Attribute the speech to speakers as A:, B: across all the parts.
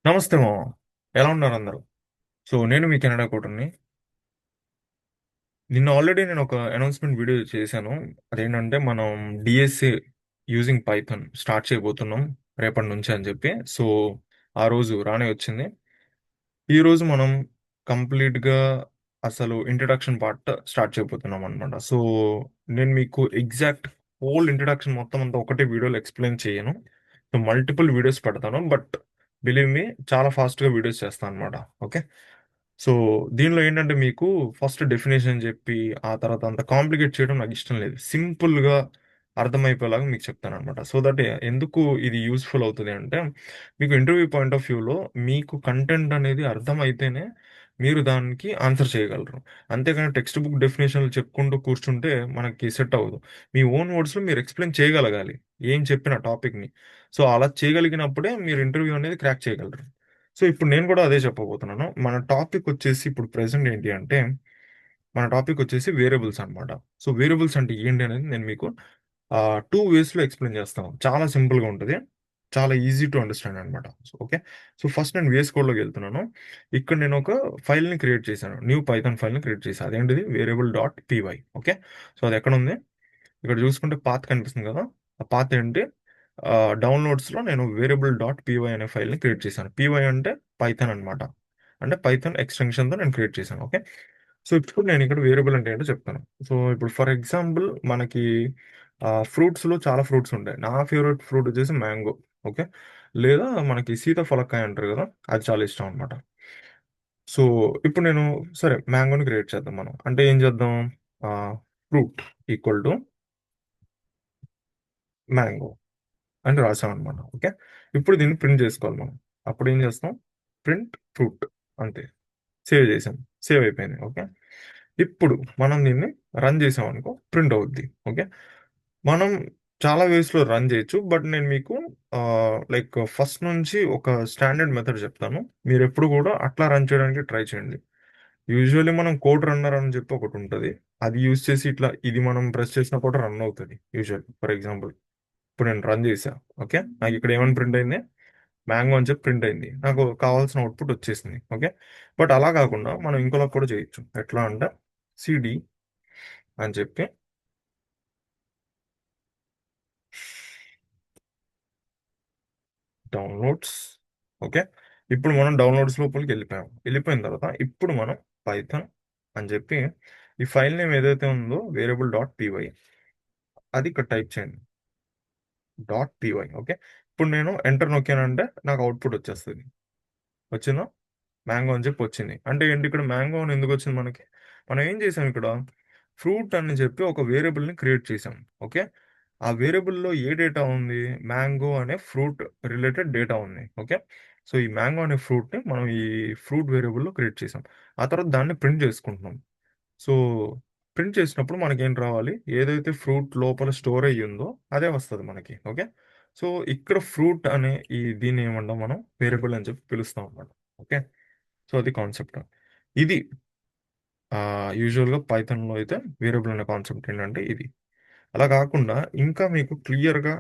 A: నమస్తే మామ. ఎలా ఉన్నారు అందరూ? సో నేను మీ కెనడా కూటర్ని. నిన్న ఆల్రెడీ నేను ఒక అనౌన్స్మెంట్ వీడియో చేశాను. అదేంటంటే మనం డిఎస్ఏ యూజింగ్ పైథాన్ స్టార్ట్ చేయబోతున్నాం రేపటి నుంచి అని చెప్పి. సో ఆ రోజు రానే వచ్చింది. ఈ రోజు మనం కంప్లీట్గా అసలు ఇంట్రడక్షన్ పార్ట్ స్టార్ట్ చేయబోతున్నాం అనమాట. సో నేను మీకు ఎగ్జాక్ట్ హోల్ ఇంట్రడక్షన్ మొత్తం అంతా ఒకటే వీడియోలో ఎక్స్ప్లెయిన్ చేయను. సో మల్టిపుల్ వీడియోస్ పెడతాను, బట్ బిలీవ్ మీ చాలా ఫాస్ట్గా వీడియోస్ చేస్తాను అనమాట. ఓకే. సో దీనిలో ఏంటంటే మీకు ఫస్ట్ డెఫినేషన్ చెప్పి ఆ తర్వాత అంత కాంప్లికేట్ చేయడం నాకు ఇష్టం లేదు. సింపుల్గా అర్థమైపోయేలాగా మీకు చెప్తాను అనమాట. సో దట్ ఎందుకు ఇది యూస్ఫుల్ అవుతుంది అంటే, మీకు ఇంటర్వ్యూ పాయింట్ ఆఫ్ వ్యూలో మీకు కంటెంట్ అనేది అర్థమైతేనే మీరు దానికి ఆన్సర్ చేయగలరు. అంతేగాని టెక్స్ట్ బుక్ డెఫినేషన్లు చెప్పుకుంటూ కూర్చుంటే మనకి సెట్ అవ్వదు. మీ ఓన్ వర్డ్స్లో మీరు ఎక్స్ప్లెయిన్ చేయగలగాలి ఏం చెప్పిన టాపిక్ని. సో అలా చేయగలిగినప్పుడే మీరు ఇంటర్వ్యూ అనేది క్రాక్ చేయగలరు. సో ఇప్పుడు నేను కూడా అదే చెప్పబోతున్నాను. మన టాపిక్ వచ్చేసి ఇప్పుడు ప్రెసెంట్ ఏంటి అంటే, మన టాపిక్ వచ్చేసి వేరియబుల్స్ అన్నమాట. సో వేరియబుల్స్ అంటే ఏంటి అనేది నేను మీకు టూ వేస్లో ఎక్స్ప్లెయిన్ చేస్తాను. చాలా సింపుల్గా ఉంటుంది, చాలా ఈజీ టు అండర్స్టాండ్ అనమాట. So okay. సో ఫస్ట్ నేను వేస్ కోడ్లోకి వెళ్తున్నాను. ఇక్కడ నేను ఒక ఫైల్ని క్రియేట్ చేశాను, న్యూ పైథాన్ ఫైల్ని క్రియేట్ చేశాను. అదేంటిది variable dot py. Okay. So అది ఎక్కడ ఉంది? ఇక్కడ చూసుకుంటే పాత్ కనిపిస్తుంది కదా. ఆ పాత్ ఏంటి? డౌన్లోడ్స్లో నేను వేరియబుల్ డాట్ పీవై అనే ఫైల్ని క్రియేట్ చేశాను. పీవై అంటే పైథాన్ అనమాట. అంటే పైథాన్ ఎక్స్టెన్షన్తో నేను క్రియేట్ చేశాను. ఓకే. సో ఇప్పుడు నేను ఇక్కడ వేరియబుల్ అంటే ఏంటో చెప్తాను. సో ఇప్పుడు ఫర్ ఎగ్జాంపుల్ మనకి ఫ్రూట్స్లో చాలా ఫ్రూట్స్ ఉంటాయి. నా ఫేవరెట్ ఫ్రూట్ వచ్చేసి మ్యాంగో. ఓకే. లేదా మనకి సీతాఫలకాయ అంటారు కదా, అది చాలా ఇష్టం అనమాట. సో ఇప్పుడు నేను, సరే మ్యాంగోని క్రియేట్ చేద్దాం మనం. అంటే ఏం చేద్దాం? ఫ్రూట్ ఈక్వల్ టు మ్యాంగో అని రాసాం అనమాట. ఓకే. ఇప్పుడు దీన్ని ప్రింట్ చేసుకోవాలి మనం. అప్పుడు ఏం చేస్తాం? Print fruit. అంతే. సేవ్ చేసాం. సేవ్ అయిపోయింది. ఓకే. ఇప్పుడు మనం దీన్ని రన్ చేసాం అనుకో, ప్రింట్ అవుద్ది. ఓకే. మనం చాలా వేస్లో రన్ చేయొచ్చు, బట్ నేను మీకు లైక్ ఫస్ట్ నుంచి ఒక స్టాండర్డ్ మెథడ్ చెప్తాను. మీరు ఎప్పుడు కూడా అట్లా రన్ చేయడానికి ట్రై చేయండి. యూజువల్లీ మనం కోడ్ రన్నర్ అని చెప్పి ఒకటి ఉంటుంది. అది యూజ్ చేసి ఇట్లా ఇది మనం ప్రెస్ చేసినా కూడా రన్ అవుతుంది యూజువల్. ఫర్ ఎగ్జాంపుల్ ఇప్పుడు నేను రన్ చేసా. ఓకే. నాకు ఇక్కడ ఏమని ప్రింట్ అయింది? మ్యాంగో అని చెప్పి ప్రింట్ అయింది. నాకు కావాల్సిన అవుట్పుట్ వచ్చేసింది. ఓకే. బట్ అలా కాకుండా మనం ఇంకోలా కూడా చేయొచ్చు. ఎట్లా అంటే సిడి అని చెప్పి డౌన్లోడ్స్. ఓకే. ఇప్పుడు మనం డౌన్లోడ్స్ లోపలికి వెళ్ళిపోయాం. వెళ్ళిపోయిన తర్వాత ఇప్పుడు మనం పైథాన్ అని చెప్పి ఈ ఫైల్ నేమ్ ఏదైతే ఉందో వేరియబుల్ డాట్ పీవై, అది ఇక్కడ టైప్ చేయండి. Dot py. ఓకే. ఇప్పుడు నేను ఎంటర్ నొక్కానంటే నాకు అవుట్పుట్ వచ్చేస్తుంది. వచ్చిందా? మ్యాంగో అని చెప్పి వచ్చింది. అంటే ఏంటి ఇక్కడ మ్యాంగో అని ఎందుకు వచ్చింది మనకి? మనం ఏం చేసాం ఇక్కడ? ఫ్రూట్ అని చెప్పి ఒక వేరియబుల్ని క్రియేట్ చేసాం. ఓకే. ఆ వేరియబుల్లో ఏ డేటా ఉంది? మ్యాంగో అనే ఫ్రూట్ రిలేటెడ్ డేటా ఉంది. ఓకే. సో ఈ మ్యాంగో అనే ఫ్రూట్ని మనం ఈ ఫ్రూట్ వేరియబుల్లో క్రియేట్ చేసాం. ఆ తర్వాత దాన్ని ప్రింట్ చేసుకుంటున్నాం. సో ప్రింట్ చేసినప్పుడు మనకి ఏం రావాలి? ఏదైతే ఫ్రూట్ లోపల స్టోర్ అయ్యి ఉందో అదే వస్తుంది మనకి. ఓకే. సో ఇక్కడ ఫ్రూట్ అనే ఈ దీన్ని ఏమంటాం మనం? వేరియబుల్ అని చెప్పి పిలుస్తాం అన్నమాట. ఓకే. సో అది కాన్సెప్ట్. ఇది యూజువల్గా పైథాన్లో అయితే వేరియబుల్ అనే కాన్సెప్ట్ ఏంటంటే ఇది. అలా కాకుండా ఇంకా మీకు క్లియర్గా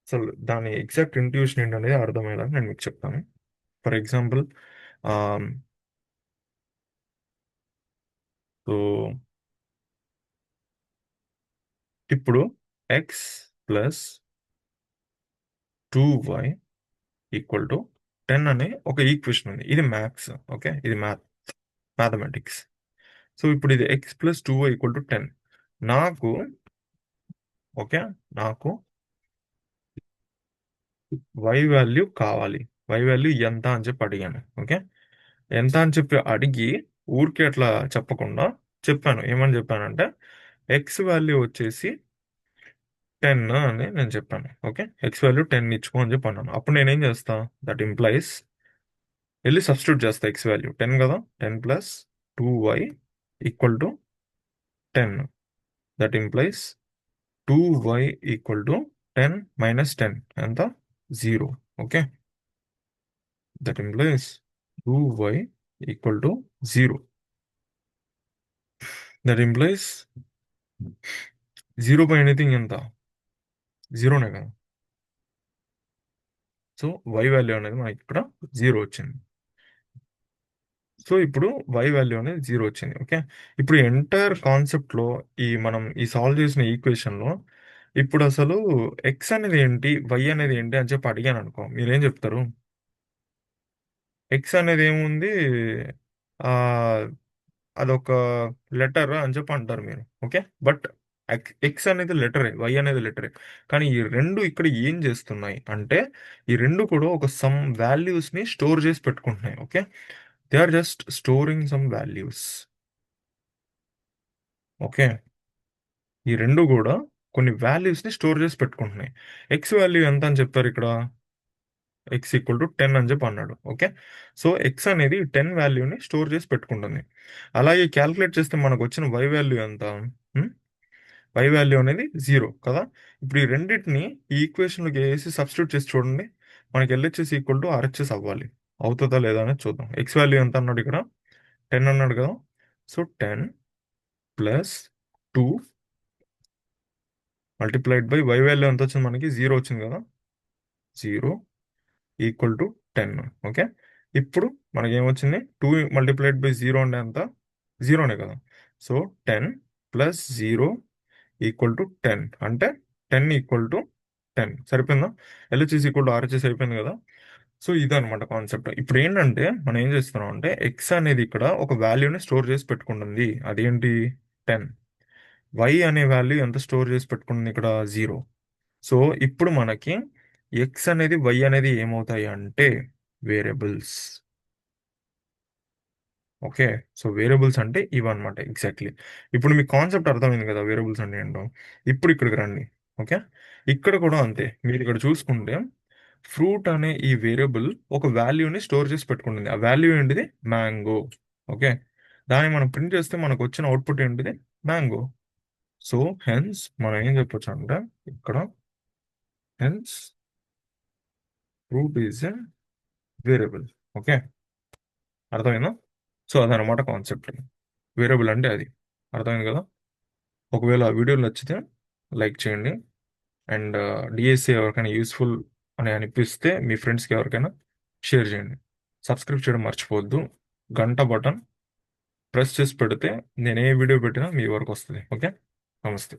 A: అసలు దాని ఎగ్జాక్ట్ ఇంట్యూషన్ ఏంటనేది అర్థమయ్యేలాగా నేను మీకు చెప్తాను. ఫర్ ఎగ్జాంపుల్, సో ఇప్పుడు X plus 2y equal to 10 అనే ఒక ఈక్వేషన్ ఉంది. ఇది మ్యాథ్స్. ఓకే. ఇది మ్యాథమెటిక్స్. సో ఇప్పుడు ఇది X plus 2y equal to 10. నాకు ఓకే, నాకు వై వాల్యూ కావాలి. వై వాల్యూ ఎంత అని చెప్పి అడిగాను. ఓకే. ఎంత అని చెప్పి అడిగి ఊరికే అట్లా చెప్పకుండా చెప్పాను. ఏమని చెప్పానంటే ఎక్స్ వాల్యూ వచ్చేసి 10 అని నేను చెప్పాను. ఓకే. ఎక్స్ వాల్యూ 10 ఇచ్చుకో అని చెప్పి అన్నాను. అప్పుడు నేనేం చేస్తా? దట్ ఇంప్లైస్ వెళ్ళి సబ్స్టిట్యూట్ చేస్తా. ఎక్స్ వాల్యూ 10 కదా. 10 plus 2y equal to 10. That implies 2y equal to 10 minus 10 ఎంత? 0. Okay. That implies 2y equal to 0. That implies 0 by anything ఎంత? జీరోనే కదా. సో వై వాల్యూ అనేది మనకి ఇక్కడ జీరో వచ్చింది. సో ఇప్పుడు వై వాల్యూ అనేది జీరో వచ్చింది. ఓకే. ఇప్పుడు ఎంటైర్ కాన్సెప్ట్లో మనం ఈ సాల్వ్ చేసిన ఈక్వేషన్లో ఇప్పుడు అసలు ఎక్స్ అనేది ఏంటి, వై అనేది ఏంటి అని చెప్పి అడిగాను అనుకో, మీరేం చెప్తారు? ఎక్స్ అనేది ఏముంది, ఆ, అదొక లెటర్ అని చెప్పి అంటారు మీరు. ఓకే. బట్ ఎక్స్ అనేది లెటరే, వై అనేది లెటరే. కానీ ఈ రెండు ఇక్కడ ఏం చేస్తున్నాయి అంటే, ఈ రెండు కూడా ఒక సమ్ వాల్యూస్ ని స్టోర్ చేసి పెట్టుకుంటున్నాయి. Okay. They are just storing some values. Okay. ఈ రెండు కూడా కొన్ని వాల్యూస్ ని స్టోర్ చేసి పెట్టుకుంటున్నాయి. ఎక్స్ వాల్యూ ఎంత అని చెప్పారు ఇక్కడ? ఎక్స్ ఈక్వల్ టు 10 అని చెప్పి అన్నాడు. ఓకే. సో ఎక్స్ అనేది 10 వాల్యూని స్టోర్ చేసి పెట్టుకుంటుంది. అలాగే క్యాల్కులేట్ చేస్తే మనకు వచ్చిన వై వాల్యూ ఎంత? వై వాల్యూ అనేది జీరో కదా. ఇప్పుడు ఈ రెండింటిని ఈ ఈక్వేషన్లోకి వేసి సబ్స్టిట్యూట్ చేసి చూడండి. మనకి ఎల్హెచ్ఎస్ ఈక్వల్ టు ఆర్హెచ్ఎస్ అవ్వాలి. అవుతుందా లేదా అనేది చూద్దాం. ఎక్స్ వాల్యూ ఎంత అన్నాడు ఇక్కడ? 10 అన్నాడు కదా. So 10 plus 2 multiplied by Y value ఎంత వచ్చింది మనకి? జీరో వచ్చింది కదా. Zero equal to 10. ఓకే. ఇప్పుడు మనకి ఏమొచ్చింది? 2 మల్టిప్లైడ్ బై జీరో అంటే ఎంత? జీరోనే కదా. So 10 plus zero equal to 10 అంటే 10 ఈక్వల్ టు 10 సరిపోయిందా? ఎల్హెచ్ఎస్ ఈక్వల్ టు ఆర్హెచ్ఎస్ అయిపోయింది కదా. సో ఇదనమాట కాన్సెప్ట్. ఇప్పుడు ఏంటంటే మనం ఏం చేస్తున్నాం అంటే ఎక్స్ అనేది ఇక్కడ ఒక వాల్యూని స్టోర్ చేసి పెట్టుకుంటుంది. అదేంటి? 10. వై అనే వాల్యూ ఎంత స్టోర్ చేసి పెట్టుకుంటుంది ఇక్కడ? జీరో. సో ఇప్పుడు మనకి ఎక్స్ అనేది వై అనేది ఏమవుతాయి అంటే వేరియబుల్స్. ఓకే. సో వేరియబుల్స్ అంటే ఇవన్నమాట ఎగ్జాక్ట్లీ. ఇప్పుడు మీకు కాన్సెప్ట్ అర్థమైంది కదా వేరియబుల్స్ అంటే ఏంటో. ఇప్పుడు ఇక్కడికి రండి. ఓకే. ఇక్కడ కూడా అంతే. మీరు ఇక్కడ చూసుకుంటే ఫ్రూట్ అనే ఈ వేరియబుల్ ఒక వాల్యూని స్టోర్ చేసి పెట్టుకుంటుంది. ఆ వాల్యూ ఏంటిది? మ్యాంగో. ఓకే. దాన్ని మనం ప్రింట్ చేస్తే మనకు వచ్చిన అవుట్పుట్ ఏంటిది? మ్యాంగో. సో హెన్స్ మనం ఏం చెప్పొచ్చు అంటే ఇక్కడ hence fruit is a variable. Okay. అర్థమైందా? సో అదనమాట కాన్సెప్ట్. వేరియబుల్ అంటే అది. అర్థమైంది కదా. ఒకవేళ ఆ వీడియో నచ్చితే లైక్ చేయండి. అండ్ డిఎస్సి ఎవరికైనా యూస్ఫుల్ అని అనిపిస్తే మీ ఫ్రెండ్స్కి ఎవరికైనా షేర్ చేయండి. సబ్స్క్రైబ్ చేయడం మర్చిపోవద్దు. గంట బటన్ ప్రెస్ చేసి పెడితే నేను ఏ వీడియో పెట్టినా మీ వరకు వస్తుంది. ఓకే. నమస్తే.